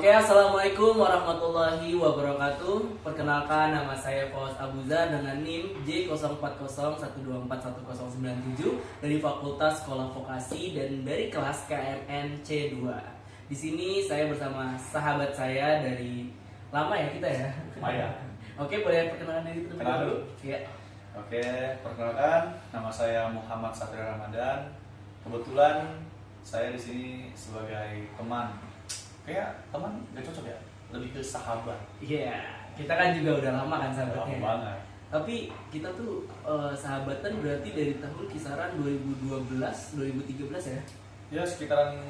Oke, assalamualaikum warahmatullahi wabarakatuh. Perkenalkan, nama saya Fauz Abuzar dengan NIM J0401241097 dari Fakultas Sekolah Vokasi dan dari kelas KMN C2. Di sini saya bersama sahabat saya dari lama ya kita ya. Maya. Oke, boleh perkenalkan diri terlebih Kenal dahulu? dulu. Ya. Oke, perkenalkan, nama saya Muhammad Satria Ramadan. Kebetulan saya di sini sebagai teman. Kayak teman gak cocok ya, lebih ke sahabat. Iya, kita kan juga udah lama kan Lama sahabatnya. banget. Tapi kita tuh sahabatan berarti dari tahun kisaran 2012, 2013 ya? Ya sekitaran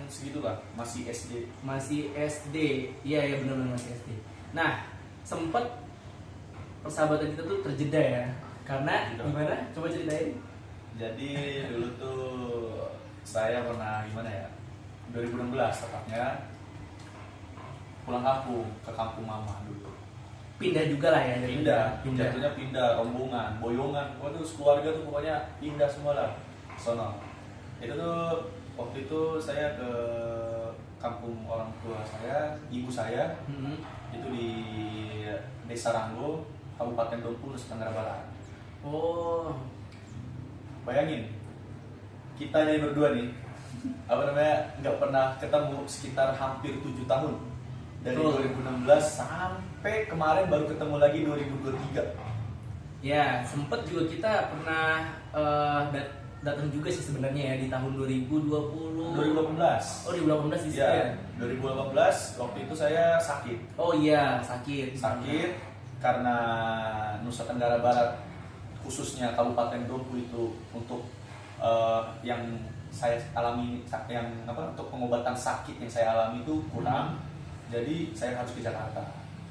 segitulah, masih SD. Masih SD. Iya ya, benar-benar masih SD. Nah, sempet persahabatan kita tuh terjeda ya. Karena Terjeda. gimana? Coba ceritain. Jadi dulu tuh saya pernah gimana ya, 2016 tepatnya pulang kampung ke kampung mama dulu. Pindah juga lah ya. Pindah, jatuhnya pindah, rombongan, boyongan, waduh keluarga tuh pokoknya pindah semua lah, sono. Itu tuh waktu itu saya ke kampung orang tua saya, ibu saya, Mhm. itu di Desa Ranggo, Kabupaten Dompu, Nusa Tenggara Barat. Oh, Bayangin, kita nih berdua nih, apa namanya, nggak pernah ketemu sekitar hampir 7 tahun. Dari Betul. 2016 sampai kemarin baru ketemu lagi 2023. ya sempet juga kita pernah datang juga sih sebenarnya ya di tahun 2020. 2018. Oh, 2018 di situ ya. Ya, 2018 waktu itu saya sakit. Oh iya, sakit. Sakit karena Nusa Tenggara Barat, khususnya Kabupaten Dompu itu untuk yang saya alami, yang apa, untuk pengobatan sakit yang saya alami itu kurang. Jadi saya harus ke Jakarta.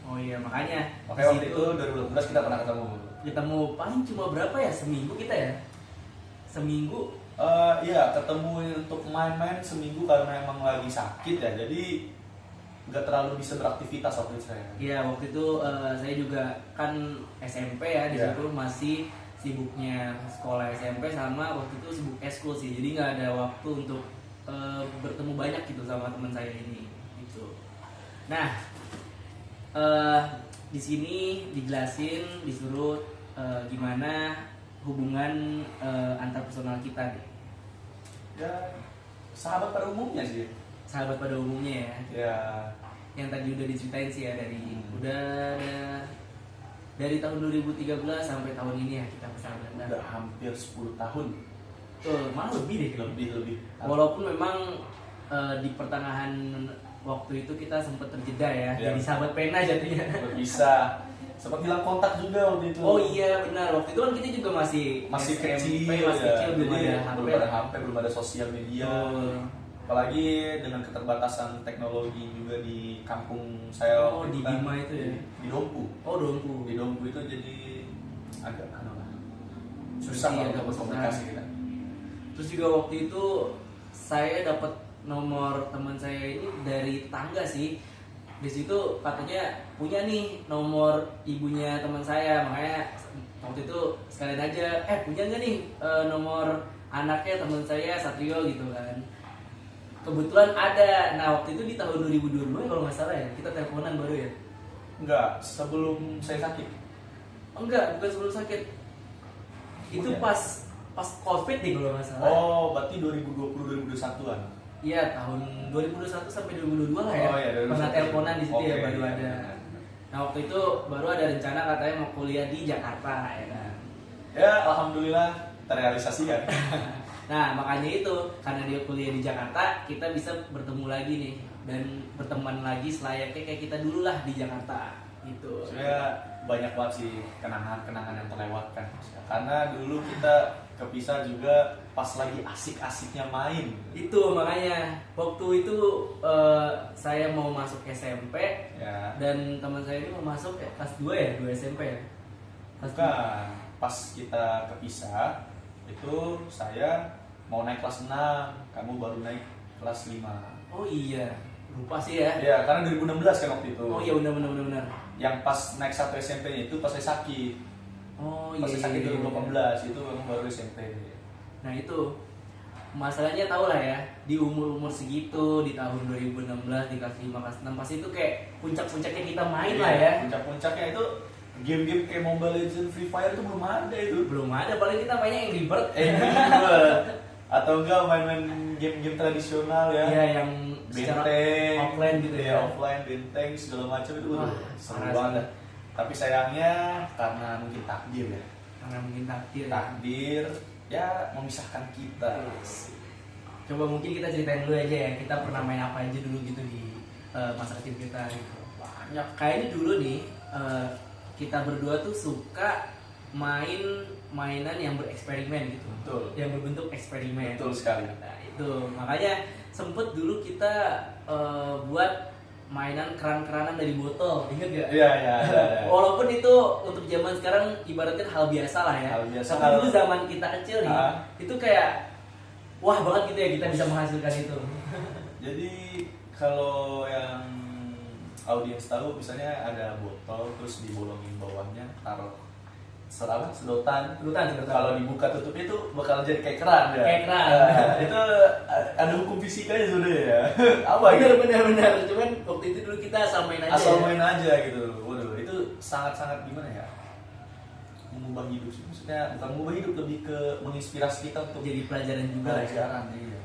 Oh iya, makanya Makanya waktu di itu situ 2018 kita pernah ketemu. ketemu paling cuma berapa ya, seminggu kita ya, seminggu. Iya, ketemu untuk main-main seminggu karena emang lagi sakit ya. Jadi nggak terlalu bisa beraktivitas waktu itu saya. Iya, waktu itu saya juga kan SMP ya, di Iya. situ masih sibuknya sekolah SMP sama waktu itu sibuk eskul sih, jadi nggak ada waktu untuk bertemu banyak gitu sama teman saya ini gitu. Nah, di sini dijelasin, disuruh gimana hubungan antar personal kita nih, Ya, sahabat pada umumnya sih. sahabat pada umumnya ya. Ya, Yang tadi udah diceritain sih ya, dari udah ada dari tahun 2013 sampai tahun ini ya kita persahabatan. udah hampir 10 tahun. Tuh, malah lebih deh. Lebih. Walaupun memang di pertengahan waktu itu kita sempat terjeda ya, Iya. jadi sahabat pena jadinya. Bisa. Sempat hilang kontak juga waktu itu. Oh iya benar, waktu itu kan kita juga masih Masih SMP, kecil, masih ya. kecil, belum Jadi, ada HP. belum ada HP, belum ada sosial media. Betul. Apalagi dengan keterbatasan teknologi juga di kampung saya. Oh, waktu di kan. Bima itu ya? Di Dompu. Oh, Dompu. Di Dompu itu jadi agak susah Iya, lah agak untuk susah. komunikasi kita. Terus juga waktu itu saya dapat nomor teman saya ini dari tetangga sih. Di situ katanya punya nih nomor ibunya teman saya, makanya waktu itu sekalian aja, punya nggak nih nomor anaknya teman saya Satrio gitu kan. Kebetulan ada. Nah, waktu itu di tahun 2022 kalau nggak salah ya, kita teleponan baru ya. Enggak, sebelum saya sakit. Enggak, bukan sebelum sakit. Itu ya? pas Covid deh kalau nggak salah. Oh, berarti 2020-2021-an. Iya, tahun 2021 sampai 2022 lah ya. Oh, iya, 2021. Pernah teleponan di situ ya, Oke, baru iya. ada. Nah, waktu itu baru ada rencana katanya mau kuliah di Jakarta ya kan. Ya, alhamdulillah terrealisasikan. Nah, makanya itu karena dia kuliah di Jakarta, kita bisa bertemu lagi nih dan berteman lagi selayaknya kayak kita dulu lah di Jakarta gitu. Sebenarnya banyak banget sih kenangan-kenangan yang terlewatkan. Karena dulu kita kepisah juga pas lagi asik-asiknya main. Itu makanya waktu itu saya mau masuk SMP Ya. dan teman saya ini mau masuk kelas 2 ya, 2 SMP ya. Kelas 2. Bukan, pas kita kepisah itu saya mau naik kelas 6, kamu baru naik kelas 5. Oh iya, lupa sih ya. Ya, karena 2016 kan waktu itu. Oh iya, benar. Yang pas naik 1 SMP-nya itu pas saya sakit. Oh Pas iya. saya sakit iya, iya. 2018 itu memang baru SMP. Nah itu masalahnya tau lah ya, di umur-umur segitu, di tahun 2016, di kelas 5, kelas 6, pasti itu kayak puncak-puncaknya kita main lah ya. Puncak-puncaknya itu game-game kayak Mobile Legends, Free Fire itu belum ada itu. Belum ada, paling kita mainnya Angry Bird. Atau enggak main-main game-game tradisional ya. Iya, yang secara Benteng, offline gitu ya. offline, benteng, segala macam itu Wah, seru parah banget. sih. Tapi sayangnya karena mungkin takdir ya. Karena mungkin takdir ya. Takdir ya memisahkan kita. Coba mungkin kita ceritain dulu aja ya, kita pernah main apa aja dulu gitu di masa kecil kita gitu. Banyak. Kayaknya dulu nih kita berdua tuh suka mainan yang bereksperimen gitu. Betul. Yang berbentuk eksperimen. Betul sekali. Nah, itu makanya sempet dulu kita buat mainan keran-keranan dari botol, inget gak? Iya. Walaupun itu untuk zaman sekarang ibaratnya hal biasa lah ya. Hal biasa. Tapi dulu zaman kita kecil nih, itu kayak wah banget gitu ya kita bisa menghasilkan itu. Jadi kalau yang audiens tahu, misalnya ada botol terus dibolongin bawahnya, taruh sedotan. Kalau dibuka tutup itu bakal jadi kayak keran ya. Kayak keran. Itu ada hukum fisikanya sudah ya. Apa gitu? Benar. Cuman waktu itu dulu kita asal main aja. Asal ya. main aja gitu. Waduh, itu sangat-sangat gimana ya? Mengubah hidup sih. Maksudnya bukan mengubah hidup, lebih ke menginspirasi kita untuk Jadi pelajaran juga lah ya. pelajaran. Iya.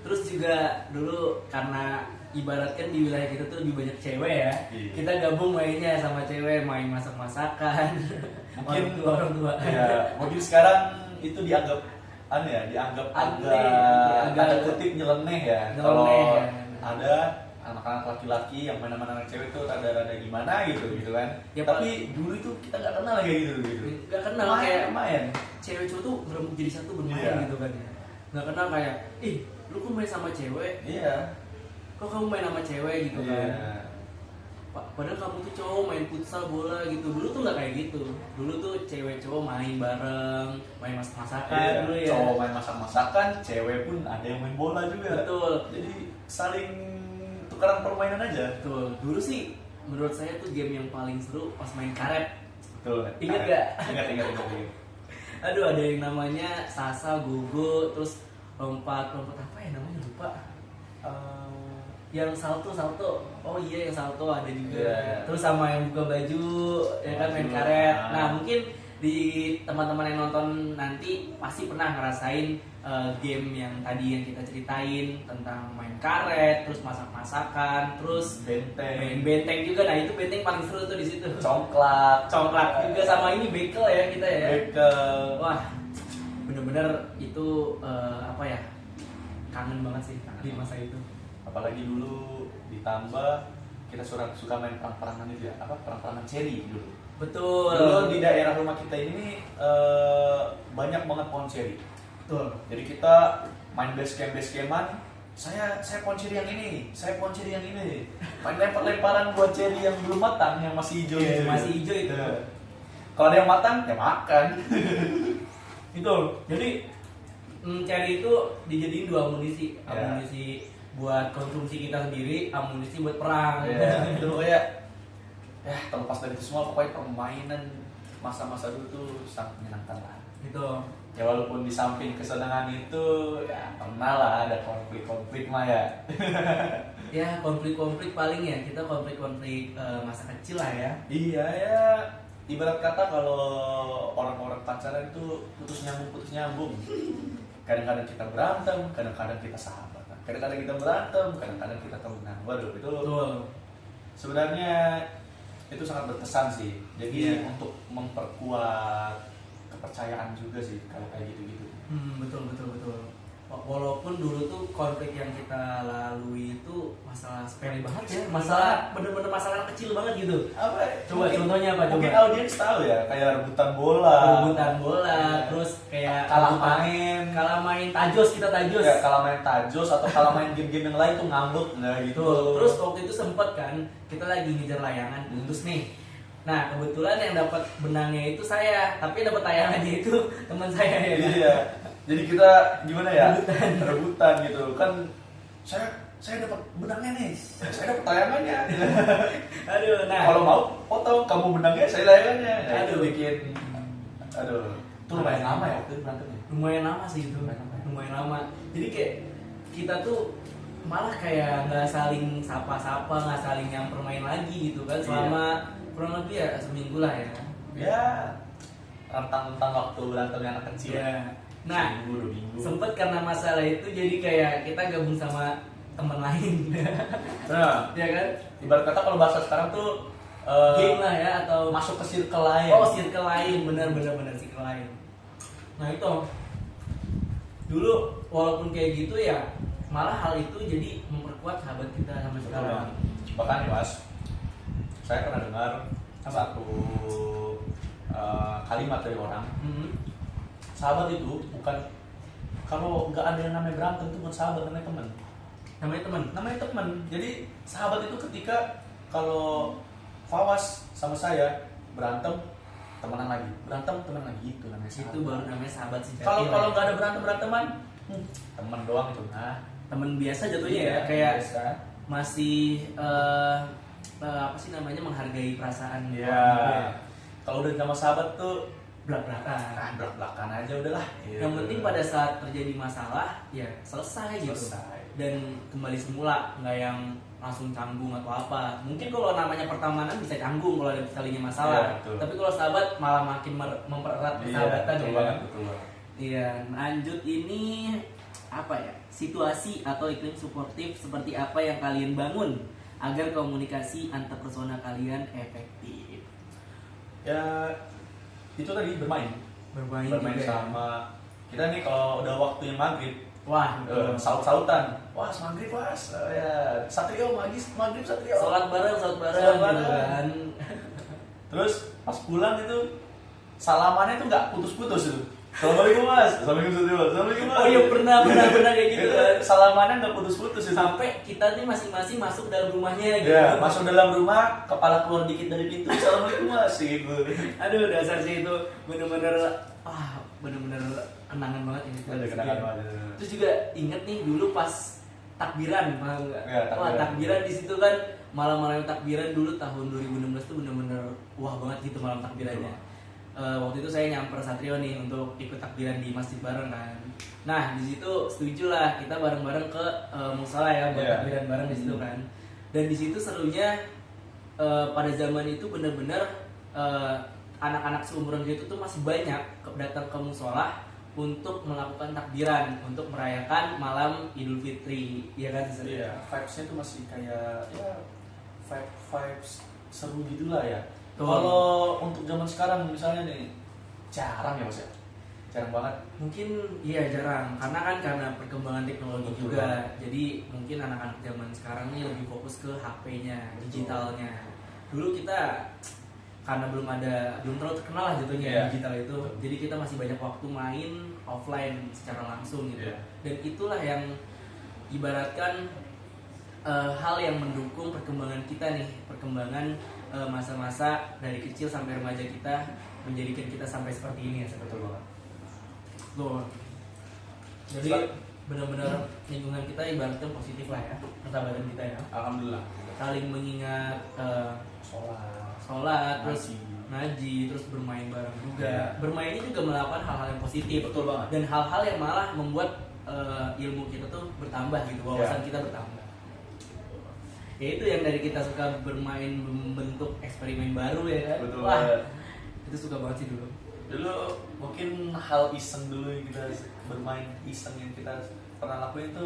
Terus juga dulu karena ibaratkan di wilayah kita tuh lebih banyak cewek ya. Iya. Kita gabung mainnya sama cewek, main masak-masakan. Mungkin orang tua. Ya, mungkin sekarang itu dianggap dianggap agak ada kutip nyeleneh ya. Kalau ya. ada anak-anak laki-laki yang main sama anak cewek tuh rada-rada gimana gitu kan. Ya, tapi dulu itu kita nggak kenal kayak gitu. Gak kenal kayak main. Cewek cowok tuh jadi satu bermain Iya. gitu kan. Gak kenal kayak, lu kok main sama cewek? Iya. Kok kamu main sama cewek gitu kan? Iya. Padahal kamu tuh cowok main futsal bola gitu. Dulu tuh nggak kayak gitu. Dulu tuh cewek cowok main bareng, main masak-masakan Iya. dulu ya. Cowok main masak-masakan, cewek pun ada yang main bola juga. Betul. Jadi saling tukaran permainan aja. Betul. Dulu sih menurut saya tuh game yang paling seru pas main karet. Betul. Ingat gak? Ingat. Aduh, ada yang namanya Sasa, Gogo, terus lompat apa ya namanya lupa. Yang salto. Oh iya, yang salto ada juga. Yeah. Terus sama yang buka baju, ya kan main karet. Nah, mungkin di teman-teman yang nonton nanti pasti pernah ngerasain game yang tadi yang kita ceritain tentang main karet, terus masak-masakan, terus main benteng juga. Nah, itu benteng paling seru tuh di situ. Congklak Juga sama ini bekel ya kita ya. Bekel. Wah, bener-bener itu apa ya? Kangen banget sih di masa itu. Apalagi dulu ditambah kita suka main perang-perangan itu ya, perang-perangan cherry dulu. Betul. Dulu di daerah rumah kita ini banyak banget pohon cherry. Betul. Jadi kita main base campan, saya pohon cherry yang ini, saya pohon cherry yang ini. Main lempar-lemparan buat cherry yang belum matang, yang masih hijau. Iya, masih hijau itu. Kalau ada yang matang, ya makan. Itu. Jadi cherry itu dijadiin dua amunisi. Ya. Amunisi buat konsumsi kita sendiri, amunisi buat perang. Ya, itu kayak terlepas dari itu semua, pokoknya permainan masa-masa dulu tuh sangat menyenangkan lah. Gitu. Ya walaupun di samping kesenangan itu ya pernah lah ada konflik mah ya. Ya, konflik-konflik paling ya, kita konflik-konflik masa kecil lah ya. Iya ya, ibarat kata kalau orang-orang pacaran itu putus nyambung. Kadang-kadang kita berantem, kadang-kadang kita sahabat. Kadang-kadang kita berantem, kadang-kadang kita temenan. Waduh, itu Betul. sebenarnya itu sangat berkesan sih. Jadi Iya. untuk memperkuat kepercayaan juga sih kalau kayak gitu-gitu. Betul. Walaupun dulu tuh konflik yang kita lalui itu masalah sepele banget ya, masalah bener-bener masalah kecil banget gitu. Apa? Coba contohnya apa? Mungkin Coba. audiens tahu ya, kayak rebutan bola. Terus kayak kalah main tajos, kita tajos. Ya, kalah main tajos atau kalah main game-game yang lain tuh ngambek nah gitu. Terus waktu itu sempet kan kita lagi ngejar layangan putus nih. Nah, kebetulan yang dapat benangnya itu saya, tapi dapat tayangannya itu teman saya ya. Iya. Jadi kita gimana ya? Rebutan gitu. Kan saya dapat benangnya nih. Saya dapat tayangannya. Aduh, nah. Kalau mau potong kamu benangnya, saya layangannya. Nah, itu Aduh. bikin itu lumayan lama ya waktu itu berantemnya. Lumayan lama sih itu. lumayan lama. Jadi kayak kita tuh malah kayak nggak saling sapa-sapa, nggak saling nyamper main lagi gitu kan selama kurang lebih ya seminggu lah ya. Ya rentang-rentang waktu berantemnya anak kecil. Iya. Nah, Seminggu, 2 minggu. sempet karena masalah itu jadi kayak kita gabung sama teman lain. Nah, Ya kan? ibarat kata kalau bahasa sekarang tuh Game lah ya atau masuk ke circle lain. oh circle lain, benar circle lain. Nah itu dulu walaupun kayak gitu ya malah hal itu jadi memperkuat sahabat kita sampai Betul sekarang. banget. Bahkan nih Mas, saya pernah dengar satu kalimat dari orang, Hmm. sahabat itu bukan, kalau nggak ada yang namanya berantem itu bukan sahabat, namanya teman. Namanya teman. Jadi sahabat itu ketika kalau Fawas sama saya berantem temenan lagi itu namanya sahabat. Itu baru namanya sahabat sejati. Kalau lah. nggak ada beranteman, teman doang itu. Nah, Temen biasa jatuhnya ya iya, kayak biasa. masih apa sih namanya menghargai perasaan Iya. orang gitu ya. Kalau udah sama sahabat tuh Belak-belakan. belak-belakan aja udahlah. Yang penting pada saat terjadi masalah ya selesai gitu. Selesai. Dan kembali semula, nggak yang langsung canggung atau apa. Mungkin kalau namanya pertemanan bisa canggung kalau ada sekalinya masalah. Iya, betul. Tapi kalau sahabat malah makin mempererat persahabatan betul ya. banget, betul banget. Iya, lanjut ini apa ya? Situasi atau iklim suportif seperti apa yang kalian bangun agar komunikasi antar persona kalian efektif? Ya itu tadi bermain Bermain juga juga ya. sama kita nih. Kalau udah waktunya maghrib, Wah, saut-sautan, wah maghrib was, ya Satrio maghrib Satrio, sholat bareng Sholat gitu bareng. kan. terus pas pulang itu salamannya tuh nggak putus-putus itu. Assalamualaikum mas, assalamualaikum Satrio, assalamualaikum mas. Oh iya pernah kayak gitu kan. Salamannya nggak putus-putus itu. Sampai kita nih masing-masing masuk dalam rumahnya gitu. Ya, masuk dalam rumah, kepala keluar dikit dari pintu. Assalamualaikum mas, gitu. Aduh dasar sih itu bener-bener kenangan banget ini. Ada kenangan banget. Terus juga inget nih dulu pas takbiran, paham nggak? Ya, takbiran. Wah takbiran di situ kan malam-malam takbiran dulu tahun 2016 tuh bener-bener wah banget gitu malam takbirannya. Waktu itu saya nyamper Satrio nih untuk ikut takbiran di masjid bareng kan. Nah di situ setuju lah kita bareng-bareng ke musala ya buat Iya. takbiran bareng di situ kan. Dan di situ serunya pada zaman itu bener-bener anak-anak seumuran gitu tuh masih banyak datang ke musola untuk melakukan takbiran untuk merayakan malam Idul Fitri, ya kan? Iya, vibes-nya tuh masih kayak ya vibes seru gitulah ya. Tuh. Kalau untuk zaman sekarang misalnya nih jarang ya mas ya, jarang banget. Mungkin iya jarang karena perkembangan teknologi Betul. juga. Jadi mungkin anak-anak zaman sekarang nih lebih fokus ke HP-nya, digitalnya. Dulu kita karena belum terlalu terkenal lah jatuhnya Iya. digital itu. Betul. Jadi kita masih banyak waktu main offline secara langsung gitu. Iya. Dan itulah yang ibaratkan hal yang mendukung perkembangan kita nih, perkembangan masa-masa dari kecil sampai remaja kita menjadikan kita sampai seperti ini ya. Betul banget. Tuh. Jadi benar-benar lingkungan kita ibaratnya positif lah ya, persahabatan kita ya. Alhamdulillah. Saling mengingat Sholat, terus ngaji, terus bermain bareng juga. Iya. Bermain ini juga melakukan hal-hal yang positif. Betul banget. Dan hal-hal yang malah membuat ilmu kita tuh bertambah gitu, wawasan Iya. kita bertambah. Ya itu yang dari kita suka bermain membentuk eksperimen baru ya kan. Betul Wah, banget. itu suka banget sih dulu. Dulu mungkin hal iseng dulu yang kita bermain iseng yang kita pernah lakuin itu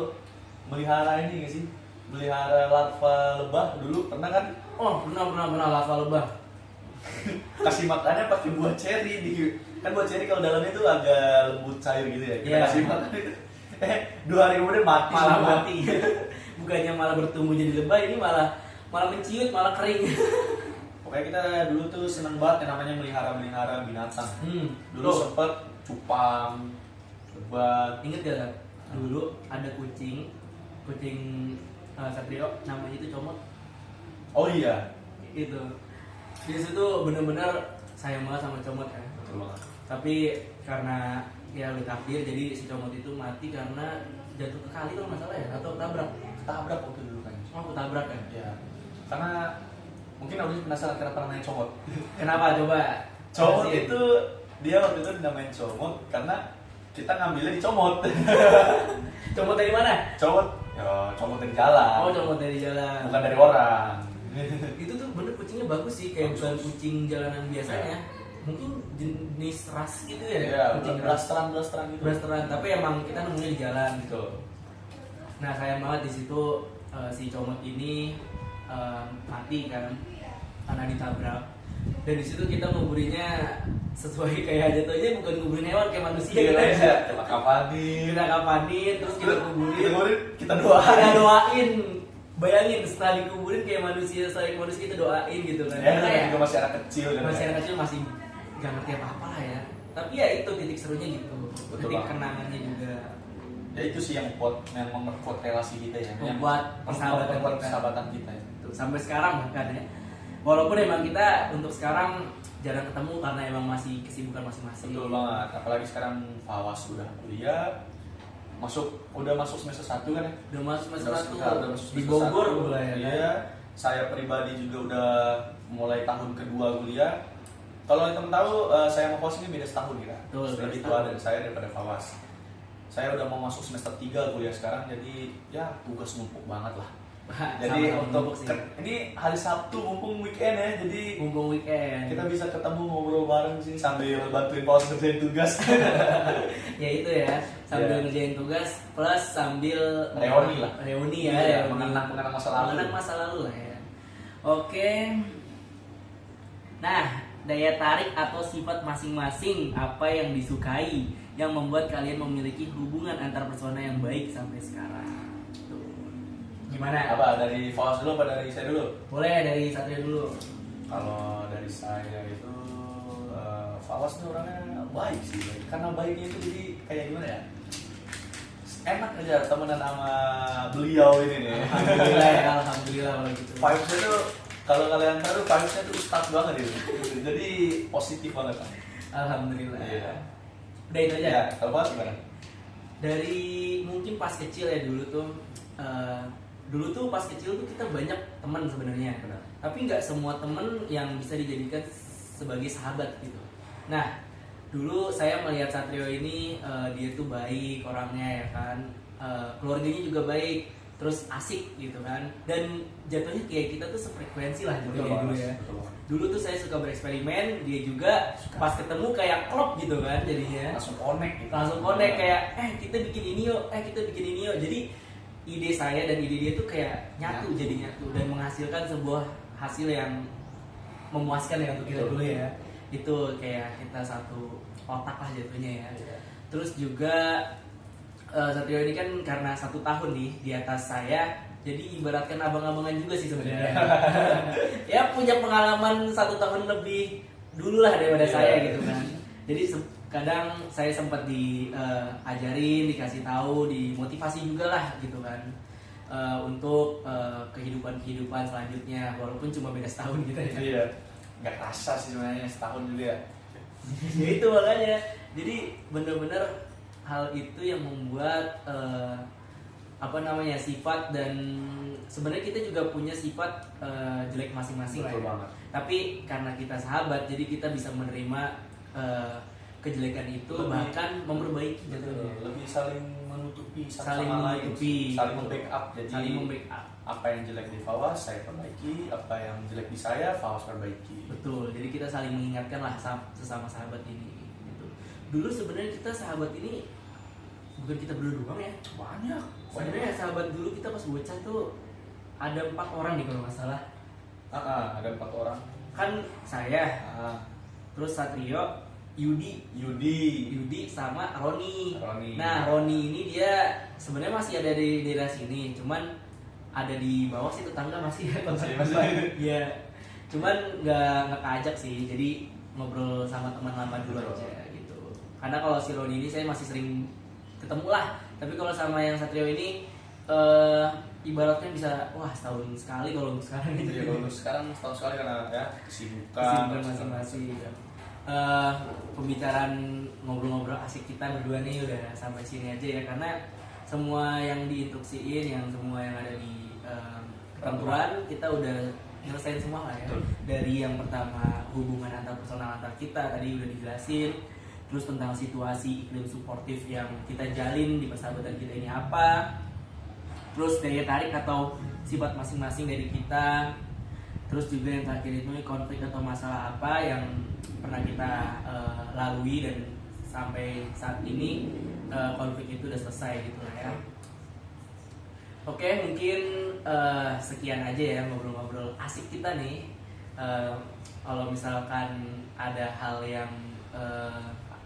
melihara ini nggak sih? Melihara larva lebah dulu pernah kan? Oh, pernah lava lebah. Kasih makannya pakai buah ceri kan buah ceri kalau dalamnya itu agak lembut cair gitu ya. Kita Iya. kasih makan itu. 2 hari kemudian mati. Malah semua. mati. Bukannya malah bertumbuh jadi lebah, ini malah menciut, malah kering. Pokoknya kita dulu tuh seneng banget yang namanya melihara binatang. Dulu Tuh. sempet cupang, lebat. Ingat gak kan? Dulu ada kucing Satrio, namanya itu Comot. Oh iya. Itu di situ bener-bener sayang banget sama Comot kan. Betul banget. Tapi karena ya udah takdir, jadi si Comot itu mati karena jatuh ke kali kalau nggak salah ya, atau tabrak. Ketabrak waktu dulu kan. Oh, ketabrak kan? Ya. Karena mungkin Audi penasaran kenapa namanya comot. Kenapa coba? Comot Jelasin. itu dia waktu itu dinamain comot karena kita ngambilnya di comot. Comot dari mana? Comot, ya comot dari jalan. Oh, comot dari jalan. Bukan dari orang. Itu tuh bener kucingnya bagus sih, kayak bukan kucing jalanan biasanya. Mungkin jenis ras gitu ya, Iya, kucing ras. blasteran gitu. Blasteran, tapi emang kita nemunya di jalan gitu. Betul. Nah, sayang banget di situ si comot ini mati kan karena ditabrak. Dan di situ kita nguburinya sesuai kayak jatuhnya bukan nguburin hewan kayak manusia Iya, gitu ya. kita kapanin. Kita kapanin terus kita kuburin. Kita doain. Kita doain. Bayangin setelah dikuburin kayak manusia, selain manusia kita doain gitu kan. Ya, Karena kan juga masih anak kecil kan. masih anak kecil masih gak ngerti apa-apa lah ya. Tapi ya itu titik serunya gitu. Betul Titik banget. kenangannya juga. Ya itu sih yang memperkuat relasi kita ya. Membuat persahabatan memperkuat kita. persahabatan kita ya. Tuh, sampai sekarang bahkan ya. Walaupun emang kita untuk sekarang jarang ketemu karena emang masih kesibukan masing-masing. Betul banget. Apalagi sekarang Fawas sudah kuliah, udah masuk semester 1 kan ya? Udah masuk semester satu Udah masuk di semester Bogor 1. mulai ya. Iya. Saya pribadi juga udah mulai tahun kedua kuliah. Kalau teman tahu, saya sama Fawas ini beda setahun ya. Betul, Sudah beda lebih setahun. tua dari saya daripada Fawas. Saya udah mau masuk semester 3 kuliah sekarang, jadi ya tugas numpuk banget lah. Jadi Sama-sama untuk numpuk sih. ini hari Sabtu mumpung weekend ya, jadi mumpung weekend. kita bisa ketemu ngobrol bareng sih sambil bantuin Fawas ngerjain tugas. Ya itu ya, sambil Iya. ngerjain tugas plus sambil Reuni lah. Reuni ya, Iya, reuni. mengenang masa lalu. Mengenang masa lalu lah ya. Oke. Nah, daya tarik atau sifat masing-masing apa yang disukai yang membuat kalian memiliki hubungan antar persona yang baik sampai sekarang. Tuh. Gimana? Apa dari Fawas dulu apa dari saya dulu? Boleh dari Satria dulu. Kalau dari saya itu Fawas tuh orangnya baik sih, baik. Karena baiknya itu jadi kayak gimana ya? Enak aja temenan sama beliau ini nih. Alhamdulillah ya, alhamdulillah kalau gitu. Vibes-nya tuh kalau kalian tahu vibes-nya tuh ustad banget itu. Jadi positif banget kan. Alhamdulillah. Iya. Udah itu aja. Ya, kalau Fawas gimana? Dari mungkin pas kecil ya dulu tuh pas kecil tuh kita banyak teman sebenarnya. Benar. Tapi nggak semua teman yang bisa dijadikan sebagai sahabat gitu. Nah, dulu saya melihat Satrio ini dia tuh baik orangnya ya kan, keluarganya juga baik, terus asik gitu kan, dan jatuhnya kayak kita tuh sefrekuensi lah Betul jatuhnya dulu banget, ya. betul banget. Dulu tuh saya suka bereksperimen, dia juga pas ketemu kayak klop gitu kan jadinya. Langsung connect gitu. Langsung connect kayak kita bikin ini yuk, kita bikin ini yuk. Jadi ide saya dan ide dia tuh kayak nyatu, jadi nyatu dan menghasilkan sebuah hasil yang memuaskan ya untuk kita Betul. dulu ya. Itu kayak kita satu otak lah jatuhnya ya. Iya. Terus juga Satrio ini kan karena 1 tahun nih di atas saya, jadi ibaratkan abang-abangan juga sih sebenarnya. Ya punya pengalaman 1 tahun lebih dulu lah daripada Iya. saya gitu kan. Jadi kadang saya sempat diajarin, dikasih tahu, dimotivasi juga lah gitu kan. Untuk kehidupan selanjutnya walaupun cuma beda setahun gitu ya. Iya. Nggak kerasa sih sebenarnya setahun dulu ya. Ya itu makanya. Jadi bener-bener hal itu yang membuat sifat, dan sebenarnya kita juga punya sifat jelek masing-masing lah Betul ya. banget. Tapi karena kita sahabat jadi kita bisa menerima kejelekan itu, Lebih- bahkan memperbaiki Betul. jatuhnya. Lebih saling menutupi satu Saling sama menutupi. lain, saling membackup. Jadi Saling membackup. apa yang jelek di Fawas saya perbaiki, apa yang jelek di saya Fawas perbaiki. Betul, jadi kita saling mengingatkan lah sesama sahabat ini gitu. Dulu sebenarnya kita sahabat ini bukan kita berdua doang ya. Banyak. Sebenarnya sahabat dulu kita pas bocah tuh ada 4 orang nih kalau nggak salah. Ada 4 orang. Kan saya, Ah, terus Satrio, Yudi sama Roni. Roni. Nah, Roni ini dia sebenarnya masih ada di daerah sini, cuman ada di bawah sih tetangga masih Masih. Iya. Cuman nggak keajak sih, jadi ngobrol sama teman lama dulu Betul. aja gitu. Karena kalau si Roni ini saya masih sering ketemu lah, tapi kalau sama yang Satrio ini ibaratnya bisa setahun sekali kalau untuk sekarang gitu. Iya, kalau sekarang setahun sekali karena ya kesibukan Kesibukan masing-masing. Pembicaraan ngobrol-ngobrol asik kita berdua nih udah sampai sini aja ya, karena semua yang diinstruksiin, yang semua yang ada di ketentuan kita udah nyelesain semua lah ya. Betul. Dari yang pertama hubungan antar personal antar kita tadi udah dijelasin, terus tentang situasi iklim suportif yang kita jalin di persahabatan kita ini apa, terus daya tarik atau sifat masing-masing dari kita, terus juga yang terakhir itu konflik atau masalah apa yang pernah kita lalui dan sampai saat ini konflik itu udah selesai gitu lah ya. Oke, mungkin sekian aja ya ngobrol-ngobrol asik kita nih. Kalau misalkan ada hal yang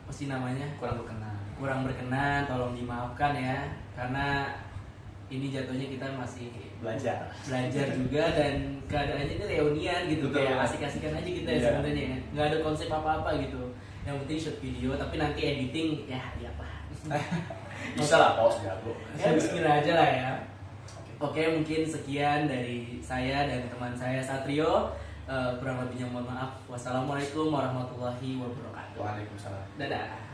apa sih namanya kurang berkenan, tolong dimaafkan ya, karena ini jatuhnya kita masih belajar juga dan keadaannya ini reunian gitu. Betul. Kayak asik-asikan aja kita ya sebenarnya, nggak ada konsep apa-apa gitu, yang penting shoot video, tapi nanti editing ya apa bisa lah, pause jago ya bismillah aja lah ya. Oke, mungkin sekian dari saya dan teman saya Satrio. Kurang lebihnya mohon maaf. Wassalamualaikum warahmatullahi wabarakatuh. Waalaikumsalam. Dadah.